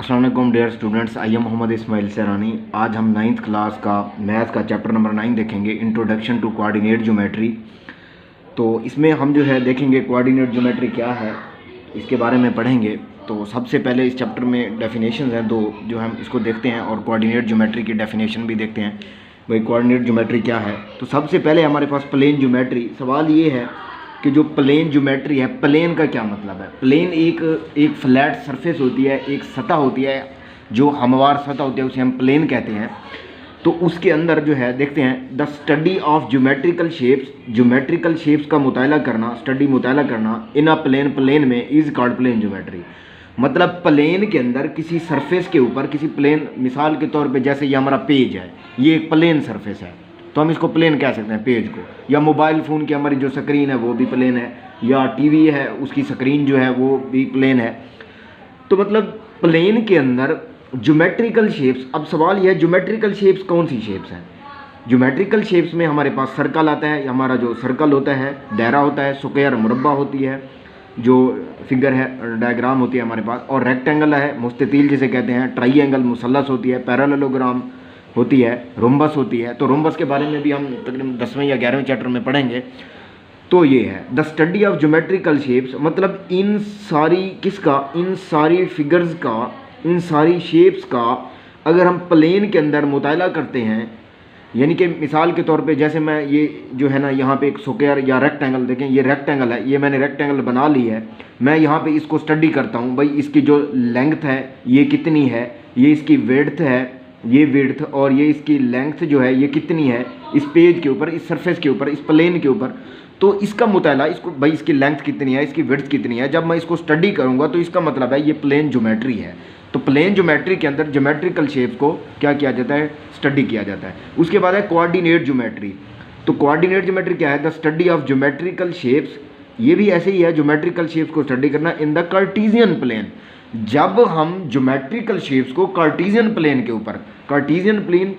अस्सलाम वालेकुम dear students, I am Mohammad Ismail Sarani. आज हम 9th क्लास का मैथ्स का चैप्टर नंबर 9 देखेंगे, इंट्रोडक्शन टू कोऑर्डिनेट ज्योमेट्री। तो इसमें हम जो है देखेंगे कोऑर्डिनेट ज्योमेट्री क्या है, इसके बारे में पढ़ेंगे। तो सबसे पहले इस चैप्टर में डेफिनेशंस हैं दो, जो हम इसको देखते हैं और कोऑर्डिनेट ज्योमेट्री की डेफिनेशन भी देखते हैं भाई कोऑर्डिनेट ज्योमेट्री क्या है। तो सबसे पहले हमारे पास प्लेन ज्योमेट्री। सवाल ये है कि जो प्लेन ज्योमेट्री है, प्लेन का क्या मतलब है। प्लेन एक फ्लैट सरफेस होती है, एक सतह होती है, जो हमवार सतह होती है, उसे हम प्लेन कहते हैं। तो उसके अंदर जो है देखते हैं, the study of geometrical shapes, geometrical shapes का मुताला करना, मुताला करना इन अ प्लेन, प्लेन में इज कॉल्ड प्लेन ज्योमेट्री। मतलब प्लेन के अंदर किसी सरफेस के ऊपर, किसी प्लेन, मिसाल के तौर पे जैसे ये हमारा पेज है, ये एक प्लेन सरफेस है, तो हम इसको प्लेन कह सकते हैं पेज को। या मोबाइल फ़ोन की हमारी जो स्क्रीन है वो भी प्लेन है, या टीवी है उसकी स्क्रीन जो है वो भी प्लेन है। तो मतलब प्लेन के अंदर ज्योमेट्रिकल शेप्स। अब सवाल यह है ज्योमेट्रिकल शेप्स कौन सी शेप्स हैं। ज्योमेट्रिकल शेप्स में हमारे पास सर्कल आता है, हमारा जो सर्कल होता है, दायरा होता है, स्क्वायर मुरब्बा होती है, जो फिगर है, डायग्राम होती है हमारे पास, और रेक्टेंगल है, मुस्ततील जिसे कहते हैं, ट्राइएंगल मुसल्लस होती है, पैरेललोग्राम होती है, रोम्बस होती है। तो रोम्बस के बारे में भी हम तकरीबन 10वें या 11वें चैप्टर में पढ़ेंगे। तो ये है the study of geometrical shapes. मतलब इन सारी किसका, इन सारी फिगर्स का, इन सारी शेप्स का अगर हम प्लेन के अंदर मुताला करते हैं, यानी कि मिसाल के तौर पे जैसे मैं ये जो है ना, यहाँ पे एक स्क्वायर या रेक्टेंगल, देखें ये रेक्टेंगल है, ये मैंने रेक्टेंगल बना ली है, मैं यहाँ पे इसको स्टडी करता हूँ भाई इसकी जो लेंथ है ये कितनी है, ये इसकी विड्थ है, ये विड्थ, और ये इसकी लेंथ जो है ये कितनी है इस पेज के ऊपर, इस सरफेस के ऊपर, इस प्लेन के ऊपर। तो इसका मुताला, इसको भाई इसकी लेंथ कितनी है, इसकी विड्थ कितनी है, जब मैं इसको स्टडी करूँगा तो इसका मतलब है ये प्लेन ज्योमेट्री है। तो प्लेन ज्योमेट्री के अंदर ज्योमेट्रिकल शेप्स को क्या किया जाता है, स्टडी किया जाता है। उसके बाद है कोऑर्डिनेट ज्योमेट्री। तो कोऑर्डिनेट ज्योमेट्री क्या है, the study of geometrical shapes. ये भी ऐसे ही है, ज्योमेट्रिकल शेप्स को स्टडी करना इन द कार्टेशियन प्लेन। जब हम ज्योमेट्रिकल शेप्स को कार्टेशियन प्लेन के ऊपर, कार्टेशियन प्लेन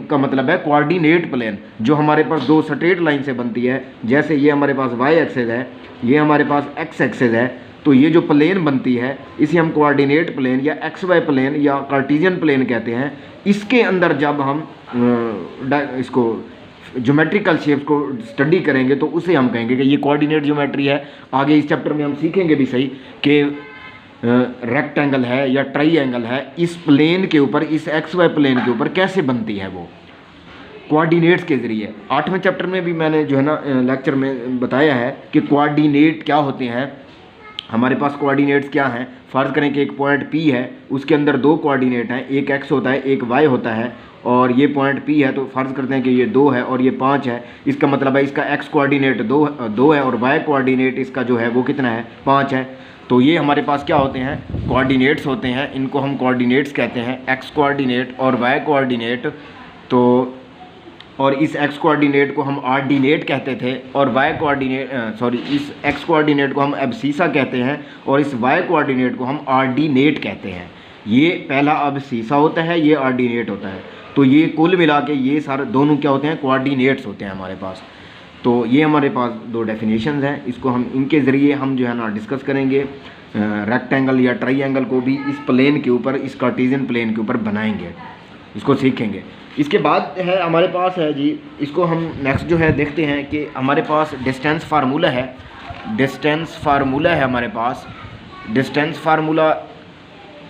का मतलब है कोऑर्डिनेट प्लेन, जो हमारे पास दो स्ट्रेट लाइन से बनती है, जैसे ये हमारे पास वाई एक्सेस है, ये हमारे पास एक्स एक्सेस है, तो ये जो प्लेन बनती है इसे हम कोऑर्डिनेट प्लेन या एक्स वाई प्लेन या कार्टेशियन प्लेन कहते हैं। इसके अंदर जब हम इसको ज्योमेट्रिकल शेप्स को स्टडी करेंगे तो उसे हम कहेंगे कि ये कोऑर्डिनेट ज्योमेट्री है। आगे इस चैप्टर में हम सीखेंगे भी सही कि रेक्टेंगल है या ट्राइएंगल है, इस प्लेन के ऊपर, इस एक्स वाई प्लेन के ऊपर कैसे बनती है वो कोऑर्डिनेट्स के ज़रिए। 8वें चैप्टर में भी मैंने जो है ना लेक्चर में बताया है कि कोऑर्डिनेट क्या होते हैं। हमारे पास कोऑर्डिनेट्स क्या हैं। फ़र्ज़ करें कि एक पॉइंट P है, उसके अंदर दो कोऑर्डिनेट हैं, एक x होता है, एक y होता है, और ये पॉइंट P है, तो फ़र्ज़ करते हैं कि ये 2 है और ये 5 है। इसका मतलब है इसका x कोऑर्डिनेट 2 है और y कोऑर्डिनेट इसका जो है वो कितना है, 5 है। तो ये हमारे पास क्या होते हैं, कोऑर्डिनेट्स होते हैं, इनको हम कोऑर्डिनेट्स कहते हैं, x कोऑर्डिनेट और y कोऑर्डिनेट। तो और इस x कोऑर्डिनेट को हम ऑर्डिनेट कहते थे, और y कोऑर्डिनेट इस x कोऑर्डिनेट को हम एब्सीसा कहते हैं, और इस y कोऑर्डिनेट को हम ऑर्डिनेट कहते हैं। ये पहला एब्सीसा होता है, ये ऑर्डिनेट होता है। तो ये कुल मिला के ये सारे दोनों क्या होते हैं, कोऑर्डिनेट्स होते हैं हमारे पास। तो ये हमारे पास दो डेफिनेशंस हैं, इसको हम इनके ज़रिए हम जो है ना डिस्कस करेंगे। रेक्टेंगल या ट्राइएंगल को भी इस प्लेन के ऊपर, इस कार्टेशियन प्लेन के ऊपर बनाएंगे, इसको सीखेंगे। इसके बाद है हमारे पास है जी, इसको हम नेक्स्ट जो है देखते हैं कि हमारे पास डिस्टेंस फार्मूला है। डिस्टेंस फार्मूला है हमारे पास। डिस्टेंस फार्मूला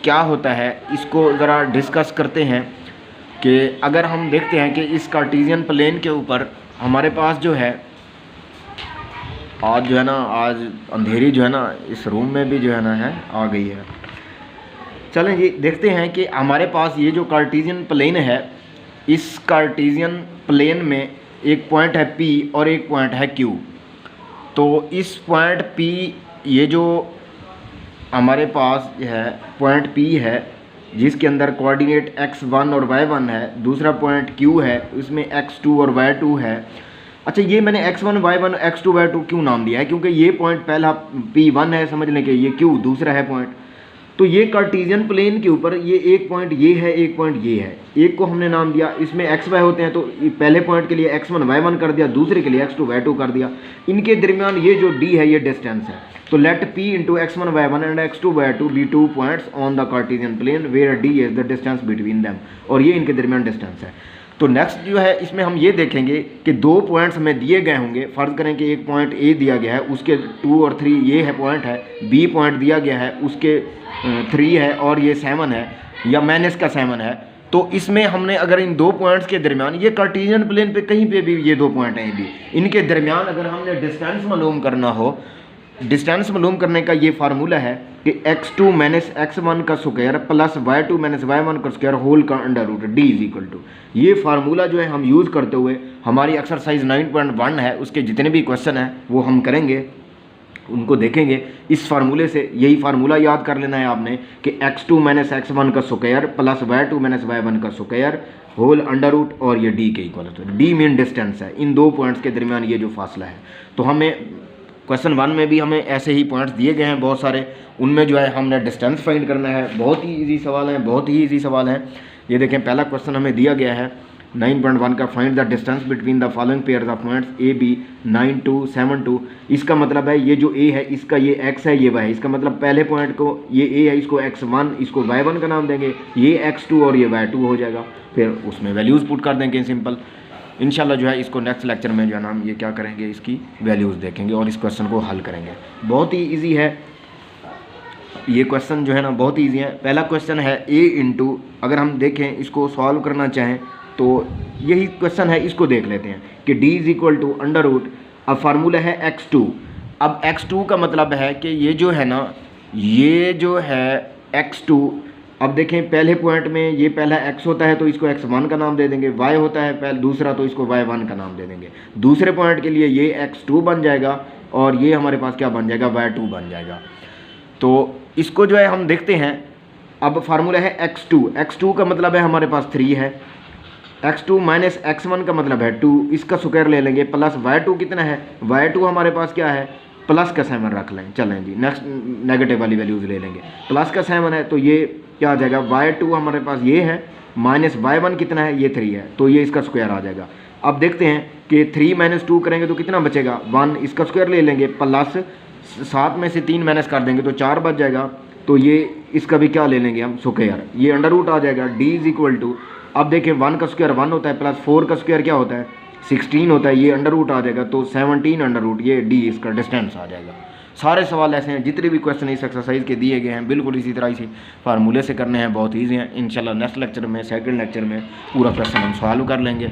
क्या होता है, इसको ज़रा डिस्कस करते हैं। कि अगर हम देखते हैं कि इस कार्टेशियन प्लेन के ऊपर हमारे पास जो है, आज जो है ना, आज अंधेरी जो है ना इस रूम में भी जो है ना है आ गई है। चलें ये देखते हैं कि हमारे पास ये जो कार्टेशियन प्लेन है, इस कार्टेशियन प्लेन में एक पॉइंट है P और एक पॉइंट है Q। तो इस पॉइंट P, ये जो हमारे पास है पॉइंट P है, जिसके अंदर कोऑर्डिनेट x1 और y1 है, दूसरा पॉइंट Q है, उसमें x2 और y2 है। अच्छा, ये मैंने x1 y1 x2 y2 क्यों नाम दिया है, क्योंकि ये पॉइंट पहला P1 है, समझ लें कि ये Q दूसरा है पॉइंट। तो ये कार्टेशियन प्लेन के ऊपर ये एक पॉइंट ये है, एक पॉइंट ये है, एक को हमने नाम दिया, इसमें एक्स वाई होते हैं तो पहले पॉइंट के लिए x1 y1 कर दिया, दूसरे के लिए x2 y2 कर दिया। इनके दरमियान ये जो d है ये डिस्टेंस है। तो let p into x1 y1 and x2 y2 be 2 points on the Cartesian plane where d is the distance between them, और ये इनके दरमियान डिस्टेंस है। तो नेक्स्ट जो है इसमें हम ये देखेंगे कि 2 पॉइंट्स हमें दिए गए होंगे। फ़र्ज़ करें कि एक पॉइंट ए दिया गया है, उसके 2 और 3 ये है पॉइंट है, बी पॉइंट दिया गया है, उसके 3 है और ये 7 है या माइनस का 7 है। तो इसमें हमने अगर इन 2 पॉइंट्स के दरमियान, ये कार्टेशियन प्लेन पे कहीं पे भी ये 2 पॉइंट हैं भी, इनके दरमियान अगर हमने डिस्टेंस मालूम करना हो, डिस्टेंस मालूम करने का ये फार्मूला है कि x2 माइनस x1 का square plus y2 minus y1 का स्क्वायर होल का under root d is equal to. ये फार्मूला जो है हम यूज़ करते हुए हमारी एक्सरसाइज 9.1 है उसके जितने भी क्वेश्चन हैं वो हम करेंगे, उनको देखेंगे। इस फार्मूले से यही फार्मूला याद कर लेना है आपने कि x2 माइनस x1 का square plus y2 minus y1 का स्क्वायर होल अंडर रूट और ये d के इक्वल होता है। d मीन डिस्टेंस है, इन 2 पॉइंट्स के दरमियान ये जो फासला है। तो हमें क्वेश्चन 1 में भी हमें ऐसे ही पॉइंट्स दिए गए हैं बहुत सारे, उनमें जो है हमने डिस्टेंस फाइंड करना है। बहुत ही इजी सवाल है, बहुत ही इजी सवाल है। ये देखें पहला क्वेश्चन हमें दिया गया है 9.1 का, find the distance between the following pairs of points A B 9 2 7 2। इसका मतलब है ये जो ए है इसका ये x है ये y है, इसका मतलब पहले पॉइंट को ये a है इसको x1 इसको y1 का नाम देंगे, ये x2 और ये y2 हो जाएगा। फिर उसमें वैल्यूज़ पुट कर देंगे सिंपल। इंशाल्लाह जो है इसको नेक्स्ट लेक्चर में जो है ना हम ये क्या करेंगे, इसकी वैल्यूज़ देखेंगे और इस क्वेश्चन को हल करेंगे। बहुत ही इजी है ये क्वेश्चन जो है ना, बहुत ही ईजी है। पहला क्वेश्चन है a इंटू, अगर हम देखें इसको सॉल्व करना चाहें तो यही क्वेश्चन है, इसको देख लेते हैं कि d is equal to under root, अब फार्मूला है x2। अब x2 का मतलब है कि ये जो है ना, ये जो है x2, अब देखें पहले पॉइंट में ये पहला x होता है तो इसको x1 का नाम दे देंगे, y होता है पहले दूसरा तो इसको y1 का नाम दे देंगे। दूसरे पॉइंट के लिए ये x2 बन जाएगा और ये हमारे पास क्या बन जाएगा, y2 बन जाएगा। तो इसको जो है हम देखते हैं। अब फार्मूला है x2 का मतलब है हमारे पास 3 है, x2 माइनस x1 का मतलब है 2, इसका स्क्वायर ले लेंगे, प्लस y2 कितना है, y2 हमारे पास क्या है, प्लस का 7 रख लें। चलें जी नेक्स्ट नेगेटिव वाली वैल्यूज़ ले लेंगे, प्लस का 7 है तो ये क्या आ जाएगा, y2 हमारे पास ये है, माइनस y1 कितना है, ये 3 है, तो ये इसका स्क्वायर आ जाएगा। अब देखते हैं कि 3 माइनस 2 करेंगे तो कितना बचेगा, 1, इसका स्क्वायर ले लेंगे, प्लस 7 में से 3 माइनस कर देंगे तो 4 बच जाएगा। तो ये इसका भी क्या ले लेंगे हम, स्क्वायर, ये अंडर रूट आ जाएगा। d इज इक्वल टू, अब देखें 1 का स्क्वायर 1 होता है, प्लस 4 का स्क्वायर क्या होता है 16 होता है, ये अंडर रूट आ जाएगा तो 17 अंडर रूट, ये d इसका डिस्टेंस आ जाएगा। सारे सवाल ऐसे हैं, जितने भी क्वेश्चन इस एक्सरसाइज के दिए गए हैं बिल्कुल इसी तरह इसी फार्मूले से करने हैं, बहुत ईजी हैं। इंशाल्लाह नेक्स्ट लेक्चर में, सेकंड लेक्चर में पूरा क्वेश्चन हम सॉल्व कर लेंगे।